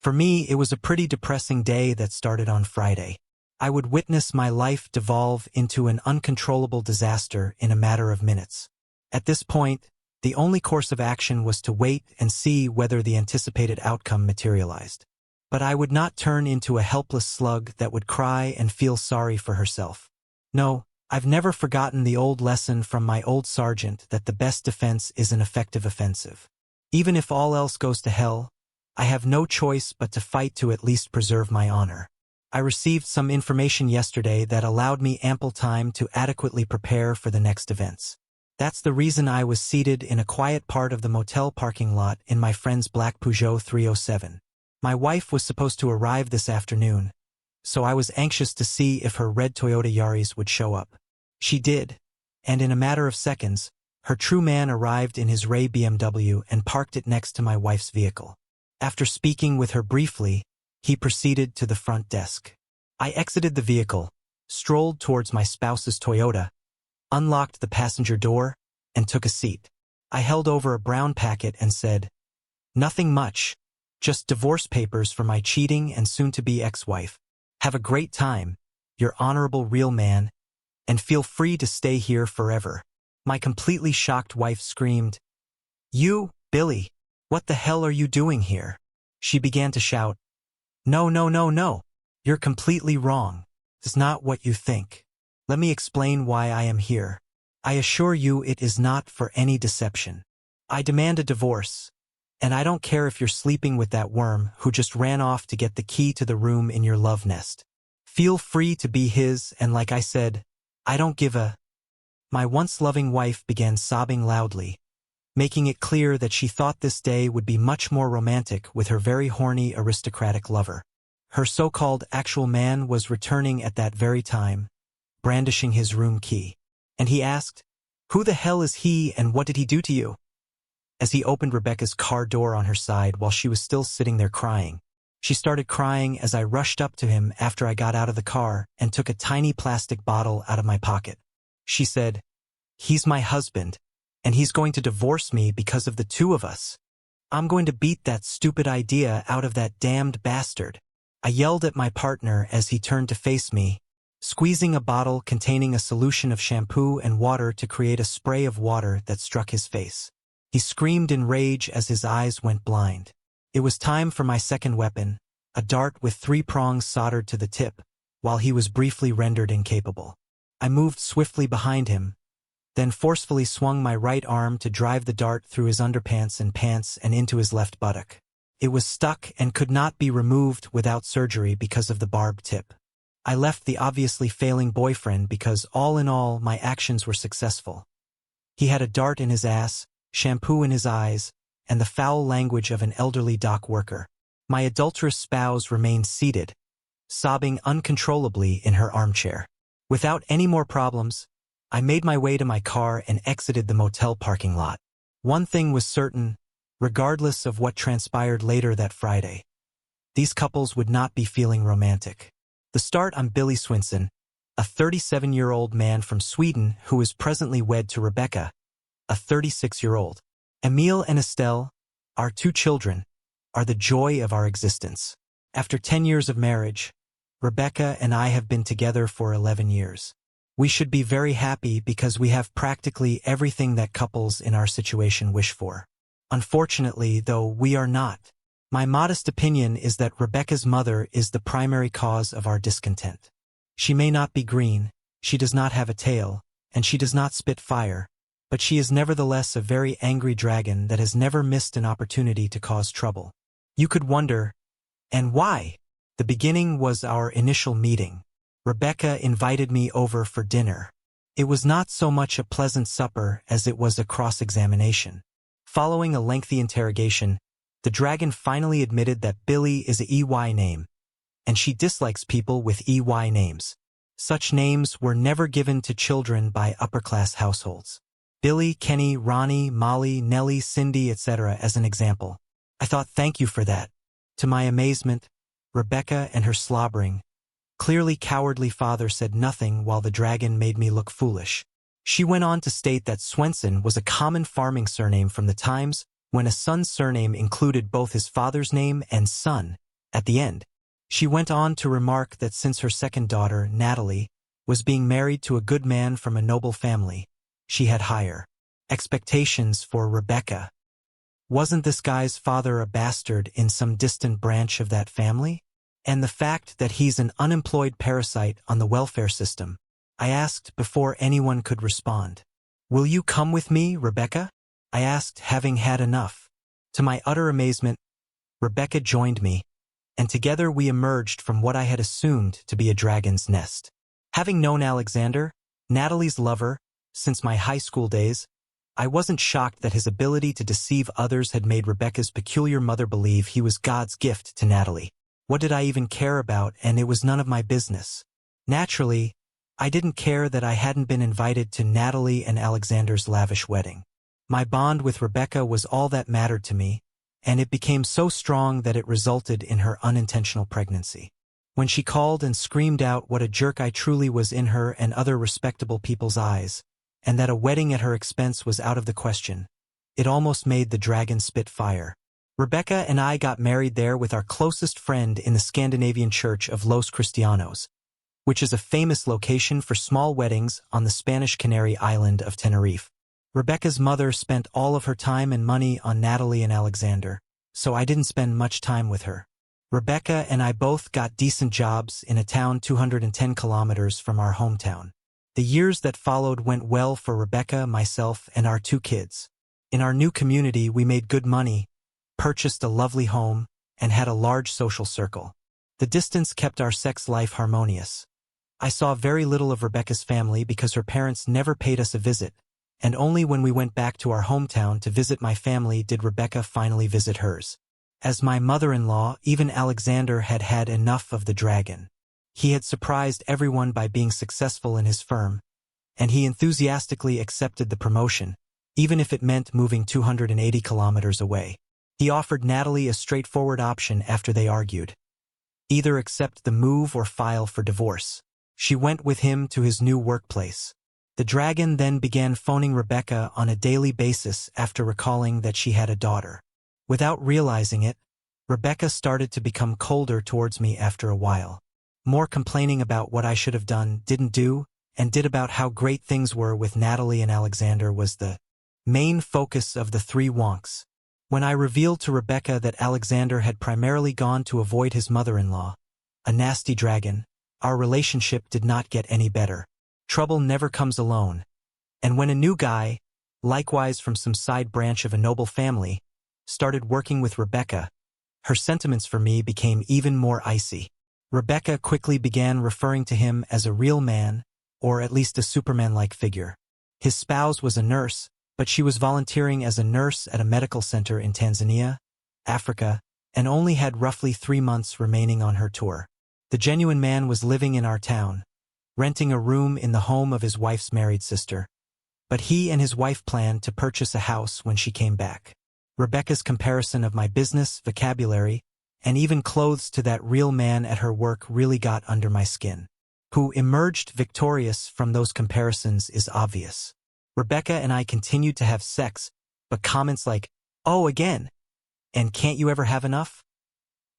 For me, it was a pretty depressing day that started on Friday. I would witness my life devolve into an uncontrollable disaster in a matter of minutes. At this point, the only course of action was to wait and see whether the anticipated outcome materialized. But I would not turn into a helpless slug that would cry and feel sorry for herself. No, I've never forgotten the old lesson from my old sergeant that the best defense is an effective offensive. Even if all else goes to hell, I have no choice but to fight to at least preserve my honor. I received some information yesterday that allowed me ample time to adequately prepare for the next events. That's the reason I was seated in a quiet part of the motel parking lot in my friend's black Peugeot 307. My wife was supposed to arrive this afternoon, so I was anxious to see if her red Toyota Yaris would show up. She did, and in a matter of seconds, her true man arrived in his Ray BMW and parked it next to my wife's vehicle. After speaking with her briefly, he proceeded to the front desk. I exited the vehicle, strolled towards my spouse's Toyota, unlocked the passenger door, and took a seat. I held over a brown packet and said, "Nothing much, just divorce papers for my cheating and soon-to-be ex-wife. Have a great time, your honorable real man, and feel free to stay here forever." My completely shocked wife screamed, "You, Billy, what the hell are you doing here?" She began to shout, "No, no, no, no. You're completely wrong. It's not what you think. Let me explain why I am here. I assure you it is not for any deception. I demand a divorce, and I don't care if you're sleeping with that worm who just ran off to get the key to the room in your love nest. Feel free to be his, and like I said, I don't give a—" My once loving wife began sobbing loudly, making it clear that she thought this day would be much more romantic with her very horny aristocratic lover. Her so-called actual man was returning at that very time, brandishing his room key. And he asked, "Who the hell is he and what did he do to you?" As he opened Rebecca's car door on her side while she was still sitting there crying. She started crying as I rushed up to him after I got out of the car and took a tiny plastic bottle out of my pocket. She said, "He's my husband, and he's going to divorce me because of the two of us. I'm going to beat that stupid idea out of that damned bastard." I yelled at my partner as he turned to face me, squeezing a bottle containing a solution of shampoo and water to create a spray of water that struck his face. He screamed in rage as his eyes went blind. It was time for my second weapon, a dart with 3 prongs soldered to the tip, while he was briefly rendered incapable. I moved swiftly behind him, then forcefully swung my right arm to drive the dart through his underpants and pants and into his left buttock. It was stuck and could not be removed without surgery because of the barbed tip. I left the obviously failing boyfriend because all in all my actions were successful. He had a dart in his ass, shampoo in his eyes, and the foul language of an elderly dock worker. My adulterous spouse remained seated, sobbing uncontrollably in her armchair. Without any more problems, I made my way to my car and exited the motel parking lot. One thing was certain, regardless of what transpired later that Friday. These couples would not be feeling romantic. The start on Billy Swinson, a 37-year-old man from Sweden who is presently wed to Rebecca, a 36-year-old. Emile and Estelle, our 2 children, are the joy of our existence. After 10 years of marriage, Rebecca and I have been together for 11 years. We should be very happy because we have practically everything that couples in our situation wish for. Unfortunately, though, we are not. My modest opinion is that Rebecca's mother is the primary cause of our discontent. She may not be green, she does not have a tail, and she does not spit fire, but she is nevertheless a very angry dragon that has never missed an opportunity to cause trouble. You could wonder, and why? The beginning was our initial meeting. Rebecca invited me over for dinner. It was not so much a pleasant supper as it was a cross-examination. Following a lengthy interrogation, the dragon finally admitted that Billy is a EY name, and she dislikes people with EY names. Such names were never given to children by upper-class households. Billy, Kenny, Ronnie, Molly, Nellie, Cindy, etc. as an example. I thought, thank you for that. To my amazement, Rebecca and her slobbering, clearly cowardly father said nothing while the dragon made me look foolish. She went on to state that Swenson was a common farming surname from the times when a son's surname included both his father's name and son, At the end, she went on to remark that since her second daughter, Natalie, was being married to a good man from a noble family, she had higher expectations for Rebecca. Wasn't this guy's father a bastard in some distant branch of that family? And the fact that he's an unemployed parasite on the welfare system, I asked before anyone could respond. Will you come with me, Rebecca? I asked, having had enough. To my utter amazement, Rebecca joined me, and together we emerged from what I had assumed to be a dragon's nest. Having known Alexander, Natalie's lover, since my high school days, I wasn't shocked that his ability to deceive others had made Rebecca's peculiar mother believe he was God's gift to Natalie. What did I even care about, and it was none of my business. Naturally, I didn't care that I hadn't been invited to Natalie and Alexander's lavish wedding. My bond with Rebecca was all that mattered to me, and it became so strong that it resulted in her unintentional pregnancy. When she called and screamed out what a jerk I truly was in her and other respectable people's eyes, and that a wedding at her expense was out of the question, it almost made the dragon spit fire. Rebecca and I got married there with our closest friend in the Scandinavian church of Los Cristianos, which is a famous location for small weddings on the Spanish Canary island of Tenerife. Rebecca's mother spent all of her time and money on Natalie and Alexander, so I didn't spend much time with her. Rebecca and I both got decent jobs in a town 210 kilometers from our hometown. The years that followed went well for Rebecca, myself, and our 2 kids. In our new community, we made good money, purchased a lovely home, and had a large social circle. The distance kept our sex life harmonious. I saw very little of Rebecca's family because her parents never paid us a visit, and only when we went back to our hometown to visit my family did Rebecca finally visit hers. As my mother-in-law, even Alexander had had enough of the dragon. He had surprised everyone by being successful in his firm, and he enthusiastically accepted the promotion, even if it meant moving 280 kilometers away. He offered Natalie a straightforward option after they argued. Either accept the move or file for divorce. She went with him to his new workplace. The dragon then began phoning Rebecca on a daily basis after recalling that she had a daughter. Without realizing it, Rebecca started to become colder towards me after a while. More complaining about what I should have done, didn't do, and did about how great things were with Natalie and Alexander was the main focus of the 3 wonks. When I revealed to Rebecca that Alexander had primarily gone to avoid his mother-in-law, a nasty dragon, our relationship did not get any better. Trouble never comes alone. And when a new guy, likewise from some side branch of a noble family, started working with Rebecca, her sentiments for me became even more icy. Rebecca quickly began referring to him as a real man, or at least a Superman-like figure. His spouse was a nurse, but she was volunteering as a nurse at a medical center in Tanzania, Africa, and only had roughly 3 months remaining on her tour. The genuine man was living in our town, renting a room in the home of his wife's married sister, but he and his wife planned to purchase a house when she came back. Rebecca's comparison of my business, vocabulary, and even clothes to that real man at her work really got under my skin. Who emerged victorious from those comparisons is obvious. Rebecca and I continued to have sex, but comments like, "Oh, again," and "Can't you ever have enough?"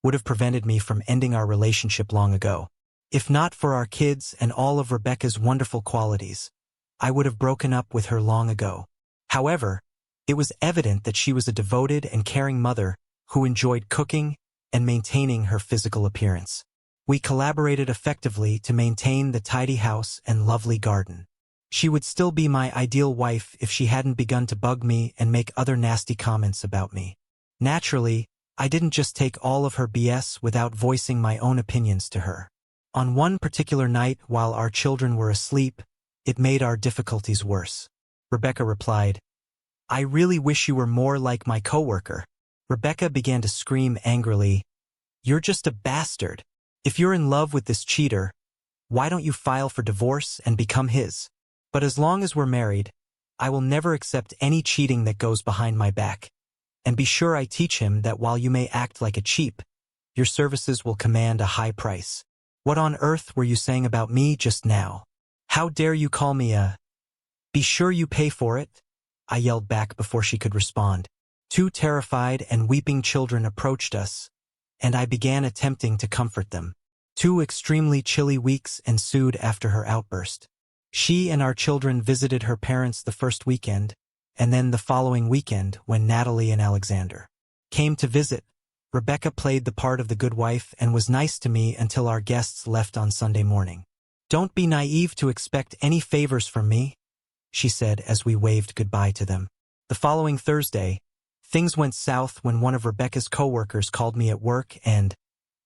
would have prevented me from ending our relationship long ago. If not for our kids and all of Rebecca's wonderful qualities, I would have broken up with her long ago. However, it was evident that she was a devoted and caring mother who enjoyed cooking and maintaining her physical appearance. We collaborated effectively to maintain the tidy house and lovely garden. She would still be my ideal wife if she hadn't begun to bug me and make other nasty comments about me. Naturally, I didn't just take all of her BS without voicing my own opinions to her. On one particular night while our children were asleep, it made our difficulties worse. Rebecca replied, "I really wish you were more like my coworker." Rebecca began to scream angrily, "You're just a bastard. If you're in love with this cheater, why don't you file for divorce and become his? But as long as we're married, I will never accept any cheating that goes behind my back. And be sure I teach him that while you may act like a cheap, your services will command a high price. What on earth were you saying about me just now? How dare you call me a... Be sure you pay for it," I yelled back before she could respond. 2 terrified and weeping children approached us, and I began attempting to comfort them. 2 extremely chilly weeks ensued after her outburst. She and our children visited her parents the first weekend, and then the following weekend when Natalie and Alexander came to visit. Rebecca played the part of the good wife and was nice to me until our guests left on Sunday morning. "Don't be naive to expect any favors from me," she said as we waved goodbye to them. The following Thursday, things went south when one of Rebecca's coworkers called me at work and,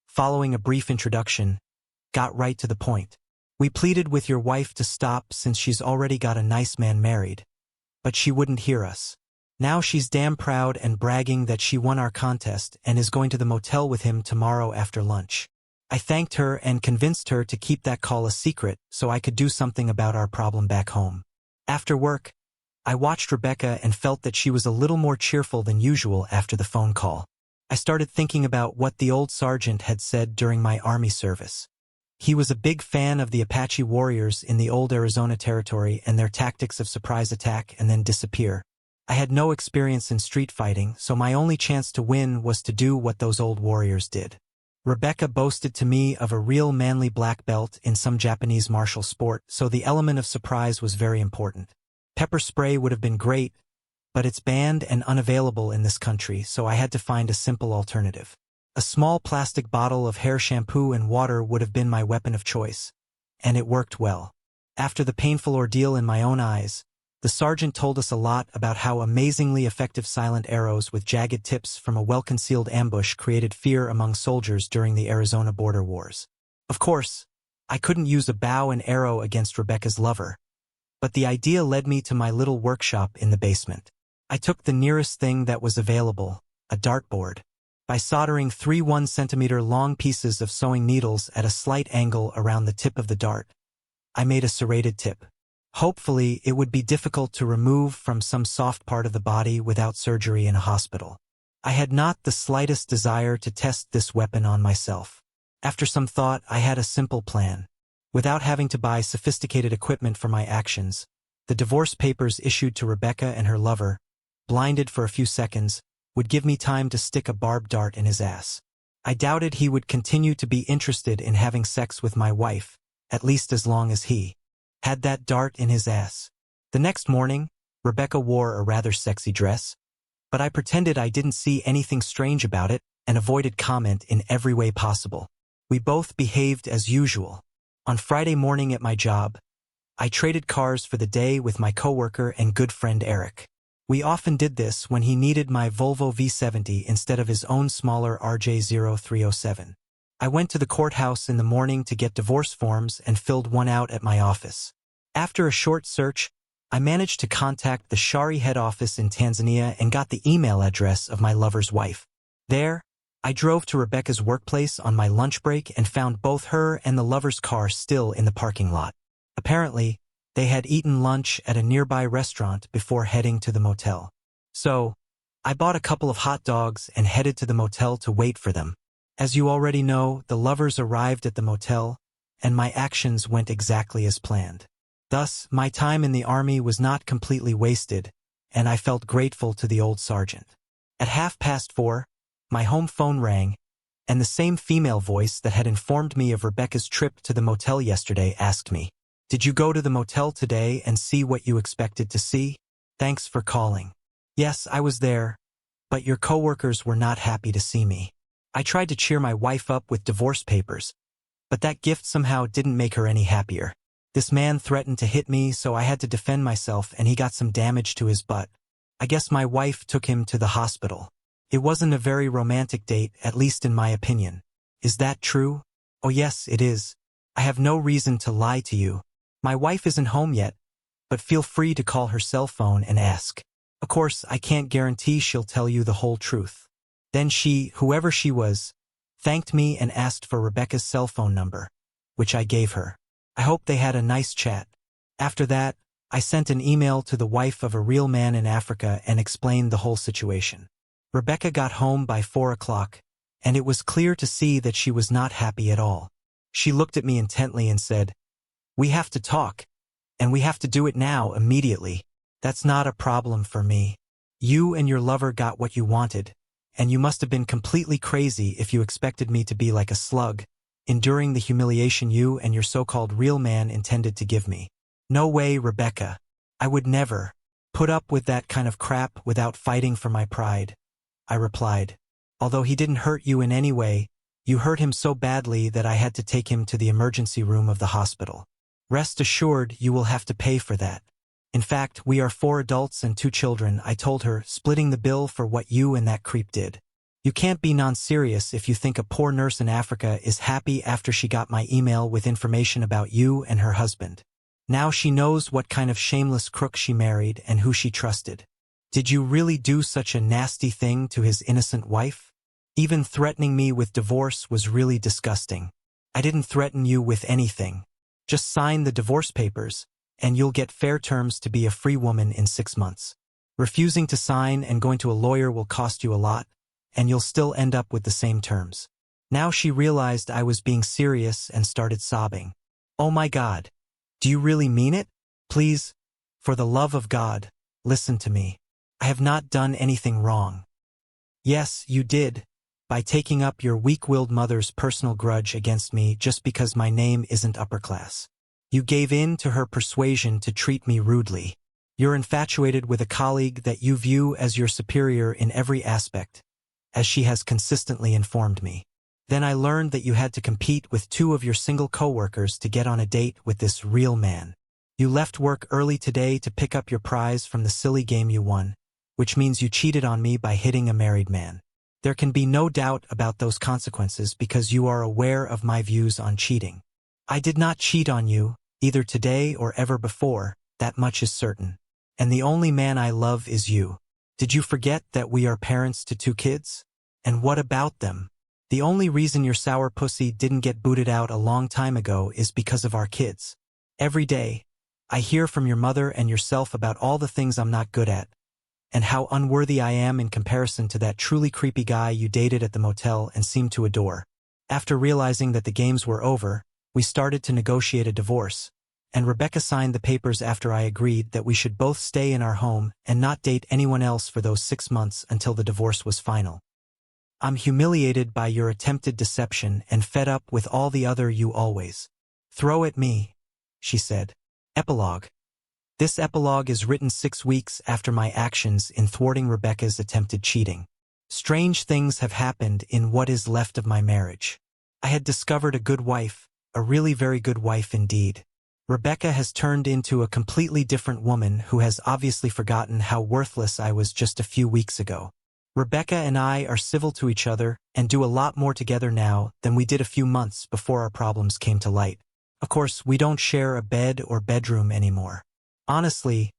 following a brief introduction, got right to the point. "We pleaded with your wife to stop since she's already got a nice man married, but she wouldn't hear us. Now she's damn proud and bragging that she won our contest and is going to the motel with him tomorrow after lunch." I thanked her and convinced her to keep that call a secret so I could do something about our problem back home. After work, I watched Rebecca and felt that she was a little more cheerful than usual after the phone call. I started thinking about what the old sergeant had said during my Army service. He was a big fan of the Apache warriors in the old Arizona territory and their tactics of surprise attack and then disappear. I had no experience in street fighting, so my only chance to win was to do what those old warriors did. Rebecca boasted to me of a real manly black belt in some Japanese martial sport, so the element of surprise was very important. Pepper spray would have been great, but it's banned and unavailable in this country, so I had to find a simple alternative. A small plastic bottle of hair shampoo and water would have been my weapon of choice, and it worked well. After the painful ordeal in my own eyes, the sergeant told us a lot about how amazingly effective silent arrows with jagged tips from a well-concealed ambush created fear among soldiers during the Arizona border wars. Of course, I couldn't use a bow and arrow against Rebecca's lover, but the idea led me to my little workshop in the basement. I took the nearest thing that was available, a dartboard. By soldering 3 1-centimeter long pieces of sewing needles at a slight angle around the tip of the dart, I made a serrated tip. Hopefully, it would be difficult to remove from some soft part of the body without surgery in a hospital. I had not the slightest desire to test this weapon on myself. After some thought, I had a simple plan. Without having to buy sophisticated equipment for my actions, the divorce papers issued to Rebecca and her lover, blinded for a few seconds, would give me time to stick a barbed dart in his ass. I doubted he would continue to be interested in having sex with my wife, at least as long as he had that dart in his ass. The next morning, Rebecca wore a rather sexy dress, but I pretended I didn't see anything strange about it and avoided comment in every way possible. We both behaved as usual. On Friday morning at my job, I traded cars for the day with my coworker and good friend Eric. We often did this when he needed my Volvo V70 instead of his own smaller RJ0307. I went to the courthouse in the morning to get divorce forms and filled one out at my office. After a short search, I managed to contact the Shari head office in Tanzania and got the email address of my lover's wife. There, I drove to Rebecca's workplace on my lunch break and found both her and the lover's car still in the parking lot. Apparently, they had eaten lunch at a nearby restaurant before heading to the motel. So, I bought a couple of hot dogs and headed to the motel to wait for them. As you already know, the lovers arrived at the motel, and my actions went exactly as planned. Thus, my time in the Army was not completely wasted, and I felt grateful to the old sergeant. At 4:30, my home phone rang, and the same female voice that had informed me of Rebecca's trip to the motel yesterday asked me, "Did you go to the motel today and see what you expected to see? Thanks for calling." Yes, I was there, but your coworkers were not happy to see me. I tried to cheer my wife up with divorce papers, but that gift somehow didn't make her any happier. This man threatened to hit me, so I had to defend myself, and he got some damage to his butt. I guess my wife took him to the hospital. It wasn't a very romantic date, at least in my opinion. Is that true? Oh yes, it is. I have no reason to lie to you. My wife isn't home yet, but feel free to call her cell phone and ask. Of course, I can't guarantee she'll tell you the whole truth. Then she, whoever she was, thanked me and asked for Rebecca's cell phone number, which I gave her. I hope they had a nice chat. After that, I sent an email to the wife of a real man in Africa and explained the whole situation. Rebecca got home by 4 o'clock, and it was clear to see that she was not happy at all. She looked at me intently and said, "We have to talk, and we have to do it now, immediately. That's not a problem for me. You and your lover got what you wanted, and you must have been completely crazy if you expected me to be like a slug, enduring the humiliation you and your so-called real man intended to give me. No way, Rebecca. I would never put up with that kind of crap without fighting for my pride, I replied. Although he didn't hurt you in any way, you hurt him so badly that I had to take him to the emergency room of the hospital. Rest assured, you will have to pay for that. In fact, we are 4 adults and 2 children, I told her, splitting the bill for what you and that creep did. You can't be non-serious if you think a poor nurse in Africa is happy after she got my email with information about you and her husband. Now she knows what kind of shameless crook she married and who she trusted. Did you really do such a nasty thing to his innocent wife? Even threatening me with divorce was really disgusting. I didn't threaten you with anything. Just sign the divorce papers, and you'll get fair terms to be a free woman in 6 months. Refusing to sign and going to a lawyer will cost you a lot, and you'll still end up with the same terms. Now she realized I was being serious and started sobbing. Oh my God. Do you really mean it? Please, for the love of God, listen to me. I have not done anything wrong. Yes, you did, by taking up your weak-willed mother's personal grudge against me just because my name isn't upper class. You gave in to her persuasion to treat me rudely. You're infatuated with a colleague that you view as your superior in every aspect, as she has consistently informed me. Then I learned that you had to compete with 2 of your single co-workers to get on a date with this real man. You left work early today to pick up your prize from the silly game you won, which means you cheated on me by hitting a married man. There can be no doubt about those consequences because you are aware of my views on cheating. I did not cheat on you, either today or ever before, that much is certain. And the only man I love is you. Did you forget that we are parents to 2 kids? And what about them? The only reason your sour pussy didn't get booted out a long time ago is because of our kids. Every day, I hear from your mother and yourself about all the things I'm not good at, and how unworthy I am in comparison to that truly creepy guy you dated at the motel and seemed to adore. After realizing that the games were over, we started to negotiate a divorce, and Rebecca signed the papers after I agreed that we should both stay in our home and not date anyone else for those 6 months until the divorce was final. I'm humiliated by your attempted deception and fed up with all the other you always throw at me, she said. Epilogue. This epilogue is written 6 weeks after my actions in thwarting Rebecca's attempted cheating. Strange things have happened in what is left of my marriage. I had discovered a good wife, a really very good wife indeed. Rebecca has turned into a completely different woman who has obviously forgotten how worthless I was just a few weeks ago. Rebecca and I are civil to each other and do a lot more together now than we did a few months before our problems came to light. Of course, we don't share a bed or bedroom anymore. Honestly,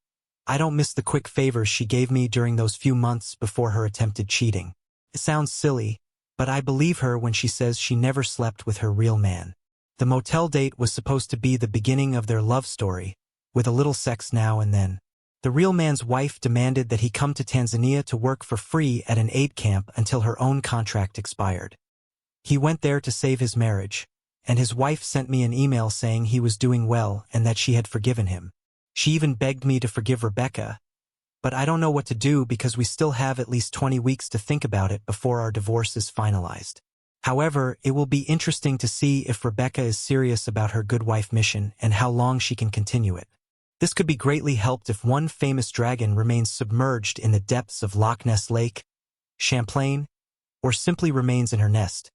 I don't miss the quick favors she gave me during those few months before her attempted cheating. It sounds silly, but I believe her when she says she never slept with her real man. The motel date was supposed to be the beginning of their love story, with a little sex now and then. The real man's wife demanded that he come to Tanzania to work for free at an aid camp until her own contract expired. He went there to save his marriage, and his wife sent me an email saying he was doing well and that she had forgiven him. She even begged me to forgive Rebecca, but I don't know what to do because we still have at least 20 weeks to think about it before our divorce is finalized. However, it will be interesting to see if Rebecca is serious about her good wife mission and how long she can continue it. This could be greatly helped if one famous dragon remains submerged in the depths of Loch Ness Lake, Champlain, or simply remains in her nest.